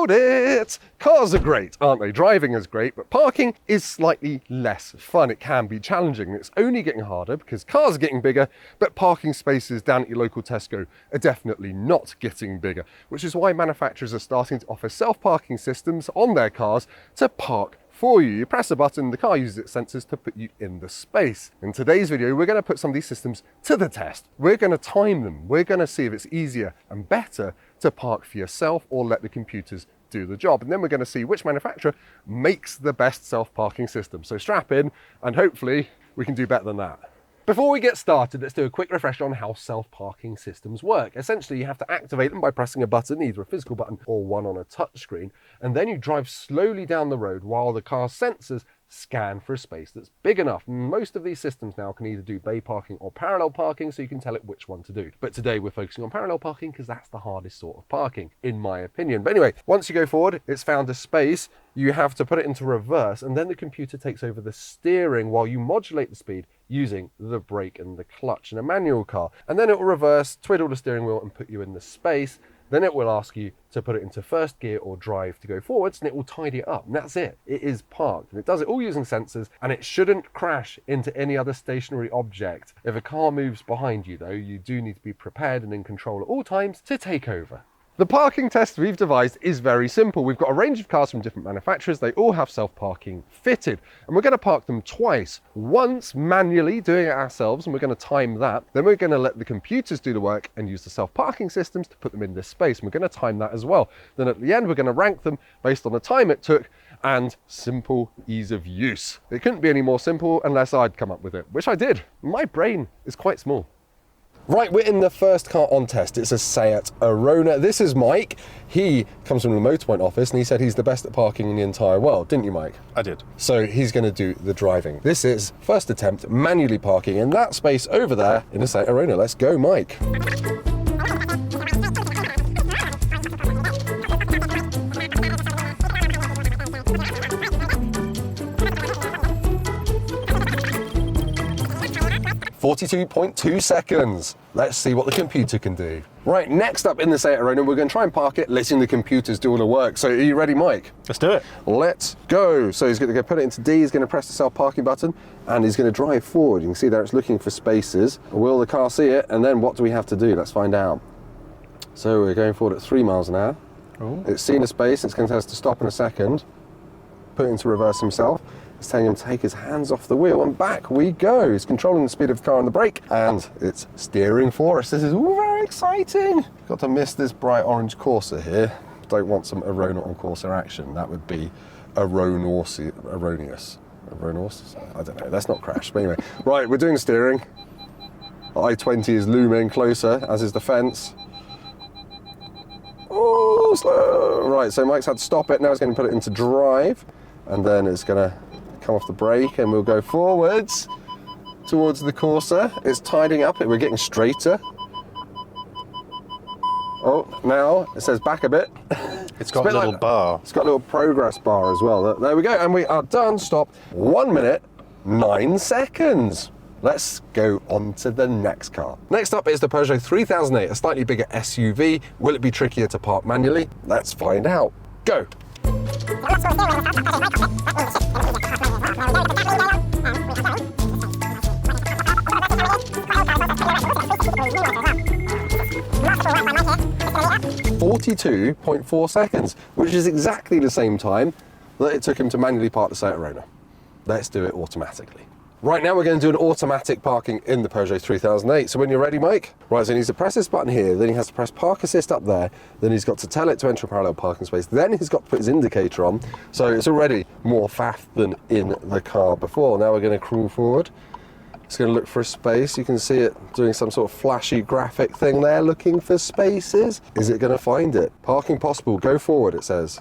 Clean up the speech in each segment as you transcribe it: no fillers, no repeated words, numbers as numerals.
nailed it! Cars are great, aren't they? Driving is great, but parking is slightly less fun. It can be challenging. It's only getting harder because cars are getting bigger, but parking spaces down at your local Tesco are definitely not getting bigger, which is why manufacturers are starting to offer self-parking systems on their cars to park for you. You press a button, the car uses its sensors to put you in the space. In today's video, we're going to put some of these systems to the test. We're going to time them. We're going to see if it's easier and better to park for yourself or let the computers do the job. And then we're going to see which manufacturer makes the best self-parking system. So strap in and hopefully we can do better than that. Before we get started, let's do a quick refresher on how self-parking systems work. Essentially, you have to activate them by pressing a button, either a physical button or one on a touchscreen, and then you drive slowly down the road while the car's sensors scan for a space that's big enough. Most of these systems now can either do bay parking or parallel parking, so you can tell it which one to do. But today we're focusing on parallel parking because that's the hardest sort of parking, in my opinion. But anyway, once you go forward, it's found a space, you have to put it into reverse, and then the computer takes over the steering while you modulate the speed using the brake and the clutch in a manual car. And then it will reverse, twiddle the steering wheel and put you in the space. Then it will ask you to put it into first gear or drive to go forwards, and it will tidy it up. And that's it. It is parked. And it does it all using sensors, and it shouldn't crash into any other stationary object. If a car moves behind you, though, you do need to be prepared and in control at all times to take over. The parking test we've devised is very simple. We've got a range of cars from different manufacturers. They all have self-parking fitted, and we're going to park them twice. Once manually doing it ourselves, and we're going to time that. Then we're going to let the computers do the work and use the self-parking systems to put them in this space. And we're going to time that as well. Then at the end, we're going to rank them based on the time it took and simple ease of use. It couldn't be any more simple unless I'd come up with it, which I did. My brain is quite small. Right, we're in the first car on test. It's a Seat Arona. This is Mike. He comes from the Motorpoint office and he said he's the best at parking in the entire world. Didn't you, Mike? I did. So he's going to do the driving. This is first attempt manually parking in that space over there in a Seat Arona. Let's go, Mike. .2 seconds. Let's see what the computer can do. Right, next up in the Seat Arona, we're going to try and park it, letting the computers do all the work. So are you ready, Mike? Let's do it. Let's go. So he's going to go put it into D, he's going to press the self-parking button, and he's going to drive forward. You can see there it's looking for spaces. Will the car see it? And then what do we have to do? Let's find out. So we're going forward at 3 miles an hour. Ooh. It's seen a space, it's going to tell us to stop in a second. Put it into reverse himself. It's telling him to take his hands off the wheel, and back we go. He's controlling the speed of the car on the brake, and it's steering for us. This is very exciting. Got to miss this bright orange Corsa here. Don't want some Arona on Corsa action. That would be erroneous. I don't know, let's not crash. But anyway, right, we're doing the steering. I-20 is looming closer, as is the fence. Oh, slow. Right, so Mike's had to stop it. Now he's going to put it into drive, and then it's going to come off the brake and we'll go forwards towards the Corsa. It's tidying up, we're getting straighter. Oh, now it says back a bit. It's got a little bar. It's got a little progress bar as well. There we go, and we are done. Stop. 1 minute, 9 seconds. Let's go on to the next car. Next up is the Peugeot 3008, a slightly bigger SUV. Will it be trickier to park manually? Let's find out. Go. 42.4 seconds, which is exactly the same time that it took him to manually park the Seat Arona. Let's do it automatically. Right, now we're going to do an automatic parking in the Peugeot 3008. So when you're ready, Mike? Right, so he needs to press this button here, then he has to press Park Assist up there, then he's got to tell it to enter a parallel parking space, then he's got to put his indicator on. So it's already more faff than in the car before. Now we're going to crawl forward. It's going to look for a space. You can see it doing some sort of flashy graphic thing there, looking for spaces. Is it going to find it? Parking possible, go forward, it says.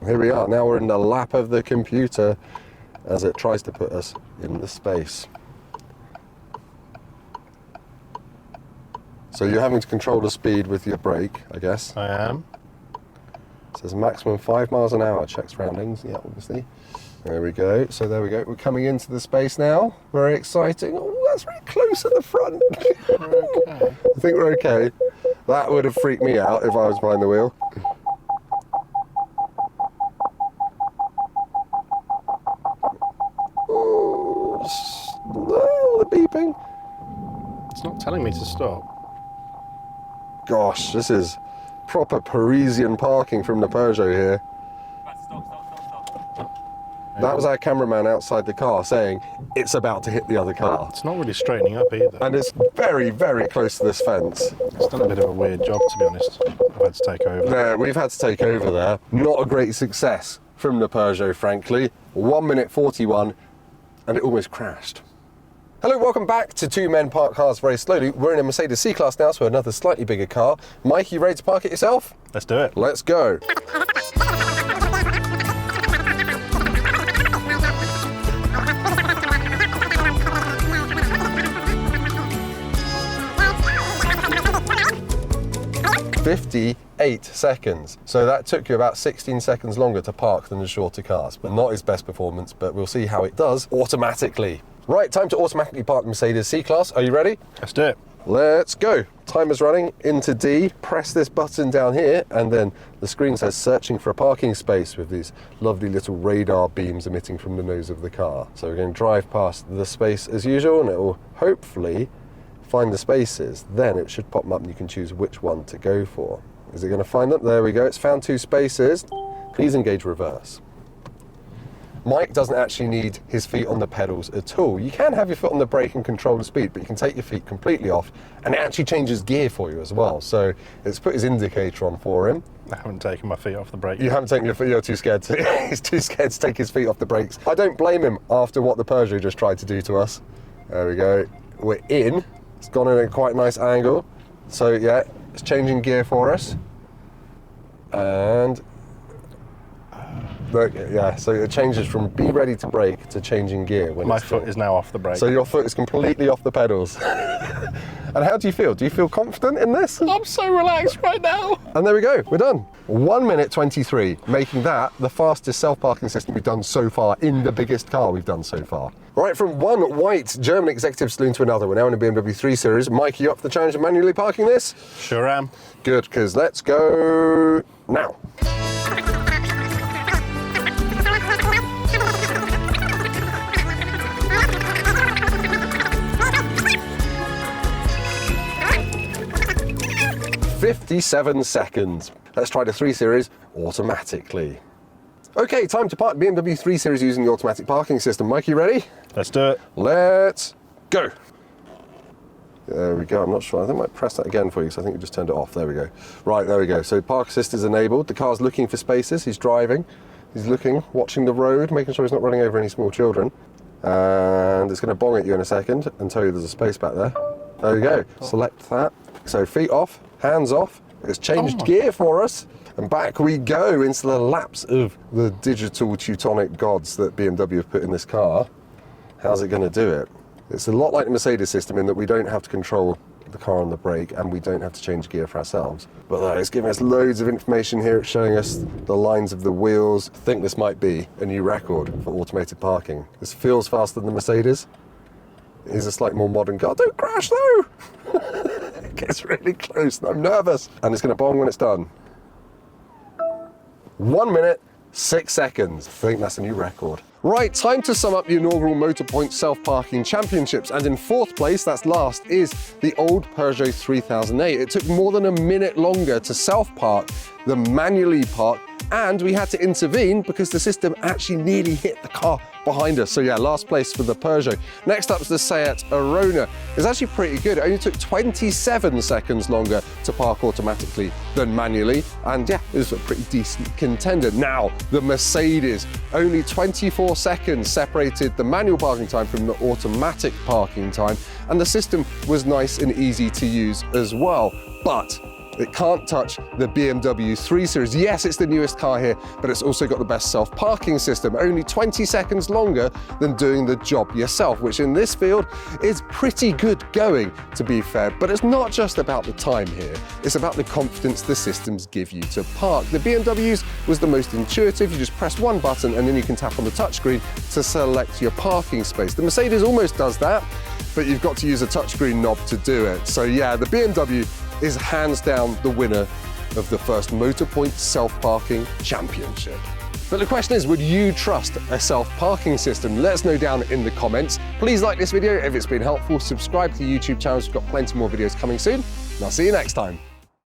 Here we are, now we're in the lap of the computer as it tries to put us in the space. So you're having to control the speed with your brake, I guess. I am. It says maximum 5 miles an hour, check surroundings, yeah, obviously. There we go, so there we go. We're coming into the space now. Very exciting. Oh, that's very close at the front. Okay. I think we're okay. That would have freaked me out if I was behind the wheel. stopping? It's not telling me to stop. Gosh, this is proper Parisian parking from the Peugeot here. That was our cameraman outside the car saying it's about to hit the other car. It's not really straightening up either. And it's very, very close to this fence. It's done a bit of a weird job, to be honest. I've had to take over. Yeah, we've had to take over there. Not a great success from the Peugeot, frankly. 1 minute 41, and it almost crashed. Hello, welcome back to Two Men Park Cars Very Slowly. We're in a Mercedes C-Class now, so another slightly bigger car. Mike, you ready to park it yourself? Let's do it. Let's go. "58 seconds. So that took you about 16 seconds longer to park than the shorter cars, but not his best performance, but we'll see how it does automatically. Right, time to automatically park the Mercedes C-Class. Are you ready? Let's do it. Let's go. Timer's running into D. Press this button down here, and then the screen says searching for a parking space with these lovely little radar beams emitting from the nose of the car. So we're going to drive past the space as usual, and it will hopefully find the spaces. Then it should pop them up and you can choose which one to go for. Is it going to find them? There we go. It's found 2 spaces. Please engage reverse. Mike doesn't actually need his feet on the pedals at all. You can have your foot on the brake and control the speed, but you can take your feet completely off, and it actually changes gear for you as well. So it's put his indicator on for him. I haven't taken my feet off the brake. You haven't taken your feet, you're too scared to. He's too scared to take his feet off the brakes. I don't blame him after what the Peugeot just tried to do to us. There we go. We're in. It's gone in a quite nice angle. So yeah, it's changing gear for us. And look, yeah, so it changes from be ready to brake to changing gear. When My foot is now off the brake. So your foot is completely off the pedals. And how do you feel? Do you feel confident in this? I'm so relaxed right now. And there we go, we're done. 1 minute 23, making that the fastest self-parking system we've done so far in the biggest car we've done so far. Right, from one white German executive saloon to another, we're now in a BMW 3 Series. Mike, are you up for the challenge of manually parking this? Sure am. Good, because let's go now. "57 seconds. Let's try the 3 Series automatically. Okay, time to park BMW 3 Series using the automatic parking system. Mike, you ready? Let's do it. Let's go. There we go. I'm not sure. I think I might press that again for you because I think you just turned it off. There we go. Right, there we go. So park assist is enabled. The car's looking for spaces. He's driving. He's looking, watching the road, making sure he's not running over any small children. And it's going to bong at you in a second and tell you there's a space back there. There we go. Select that. So feet off, hands off. It's changed gear for us. And back we go into the laps of the digital Teutonic gods that BMW have put in this car. How's it going to do it? It's a lot like the Mercedes system in that we don't have to control the car on the brake and we don't have to change gear for ourselves. But it's giving us loads of information here. It's showing us the lines of the wheels. I think this might be a new record for automated parking. This feels faster than the Mercedes. It is a slightly more modern car. Don't crash though! It gets really close and I'm nervous. And it's going to bong when it's done. 1 minute, 6 seconds. I think that's a new record. Right, time to sum up the inaugural Motorpoint Self-Parking Championships. And in 4th place, that's last, is the old Peugeot 3008. It took more than a minute longer to self-park than manually park, and we had to intervene because the system actually nearly hit the car behind us. So yeah, last place for the Peugeot. Next up is the Seat Arona. It's actually pretty good. It only took 27 seconds longer to park automatically than manually. And yeah, it was a pretty decent contender. Now, the Mercedes, only 24 seconds separated the manual parking time from the automatic parking time. And the system was nice and easy to use as well. But it can't touch the BMW 3 Series. Yes, it's the newest car here, but it's also got the best self-parking system. Only 20 seconds longer than doing the job yourself, which in this field is pretty good going, to be fair. But it's not just about the time here. It's about the confidence the systems give you to park. The BMW's was the most intuitive. You just press one button and then you can tap on the touchscreen to select your parking space. The Mercedes almost does that, but you've got to use a touchscreen knob to do it. So yeah, the BMW is hands down the winner of the first Motorpoint Self-Parking Championship. But the question is, would you trust a self-parking system? Let us know down in the comments. Please like this video if it's been helpful, subscribe to the YouTube channel, we've got plenty more videos coming soon, and I'll see you next time.